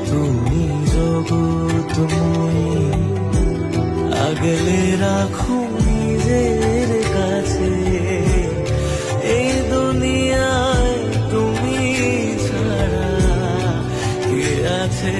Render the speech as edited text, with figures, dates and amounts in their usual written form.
তুমি জগৎময়ী, আগলে রাখো নিজের কাছে। এই দুনিয়ায় তুমি ছাড়া কে আছে